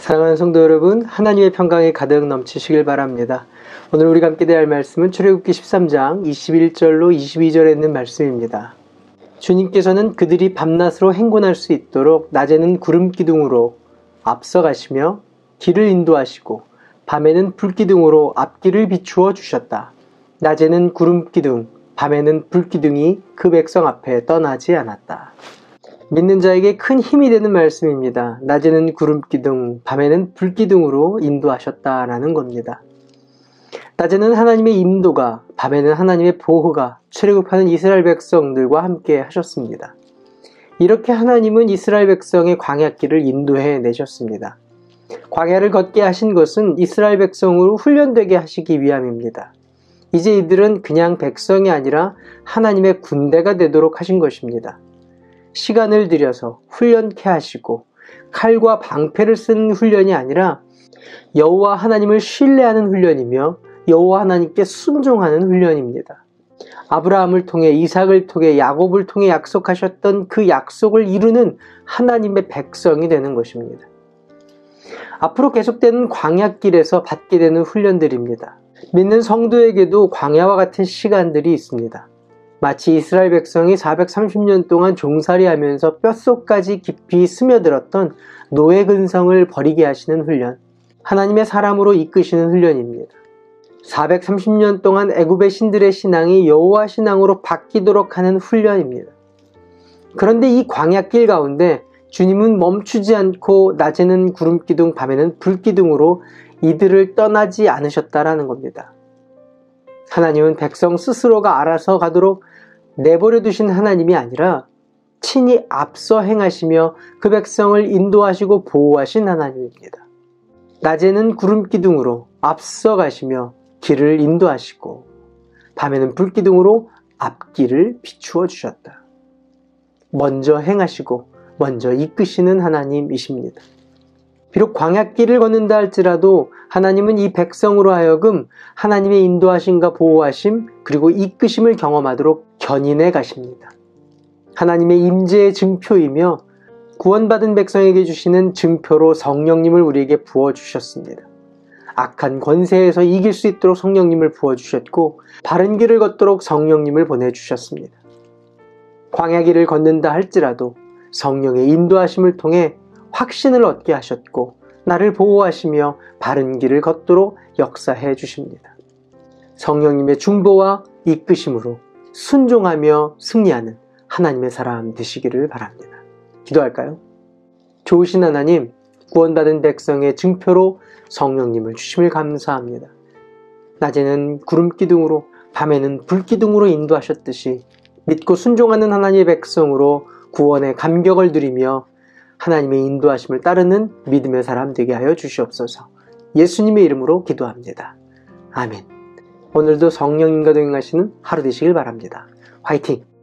사랑하는 성도 여러분, 하나님의 평강이 가득 넘치시길 바랍니다. 오늘 우리가 함께 대할 말씀은 출애굽기 13장 21절로 22절에 있는 말씀입니다. 주님께서는 그들이 밤낮으로 행군할 수 있도록 낮에는 구름 기둥으로 앞서가시며 길을 인도하시고 밤에는 불기둥으로 앞길을 비추어 주셨다. 낮에는 구름 기둥, 밤에는 불기둥이 그 백성 앞에 떠나지 않았다. 믿는 자에게 큰 힘이 되는 말씀입니다. 낮에는 구름기둥, 밤에는 불기둥으로 인도하셨다라는 겁니다. 낮에는 하나님의 인도가, 밤에는 하나님의 보호가 출애굽하는 이스라엘 백성들과 함께 하셨습니다. 이렇게 하나님은 이스라엘 백성의 광야길을 인도해 내셨습니다. 광야를 걷게 하신 것은 이스라엘 백성으로 훈련되게 하시기 위함입니다. 이제 이들은 그냥 백성이 아니라 하나님의 군대가 되도록 하신 것입니다. 시간을 들여서 훈련케 하시고 칼과 방패를 쓴 훈련이 아니라 여호와 하나님을 신뢰하는 훈련이며 여호와 하나님께 순종하는 훈련입니다. 아브라함을 통해 이삭을 통해 야곱을 통해 약속하셨던 그 약속을 이루는 하나님의 백성이 되는 것입니다. 앞으로 계속되는 광야길에서 받게 되는 훈련들입니다. 믿는 성도에게도 광야와 같은 시간들이 있습니다. 마치 이스라엘 백성이 430년 동안 종살이하면서 뼛속까지 깊이 스며들었던 노예 근성을 버리게 하시는 훈련, 하나님의 사람으로 이끄시는 훈련입니다. 430년 동안 애굽의 신들의 신앙이 여호와 신앙으로 바뀌도록 하는 훈련입니다. 그런데 이 광야길 가운데 주님은 멈추지 않고 낮에는 구름기둥, 밤에는 불기둥으로 이들을 떠나지 않으셨다라는 겁니다. 하나님은 백성 스스로가 알아서 가도록 내버려 두신 하나님이 아니라 친히 앞서 행하시며 그 백성을 인도하시고 보호하신 하나님입니다. 낮에는 구름기둥으로 앞서 가시며 길을 인도하시고 밤에는 불기둥으로 앞길을 비추어 주셨다. 먼저 행하시고 먼저 이끄시는 하나님이십니다. 비록 광야길을 걷는다 할지라도 하나님은 이 백성으로 하여금 하나님의 인도하심과 보호하심 그리고 이끄심을 경험하도록 견인해 가십니다. 하나님의 임재의 증표이며 구원받은 백성에게 주시는 증표로 성령님을 우리에게 부어주셨습니다. 악한 권세에서 이길 수 있도록 성령님을 부어주셨고 바른 길을 걷도록 성령님을 보내주셨습니다. 광야길을 걷는다 할지라도 성령의 인도하심을 통해 확신을 얻게 하셨고 나를 보호하시며 바른 길을 걷도록 역사해 주십니다. 성령님의 중보와 이끄심으로 순종하며 승리하는 하나님의 사람 되시기를 바랍니다. 기도할까요? 좋으신 하나님, 구원받은 백성의 증표로 성령님을 주심을 감사합니다. 낮에는 구름기둥으로 밤에는 불기둥으로 인도하셨듯이 믿고 순종하는 하나님의 백성으로 구원의 감격을 누리며 하나님의 인도하심을 따르는 믿음의 사람 되게 하여 주시옵소서. 예수님의 이름으로 기도합니다. 아멘. 오늘도 성령님과 동행하시는 하루 되시길 바랍니다. 화이팅!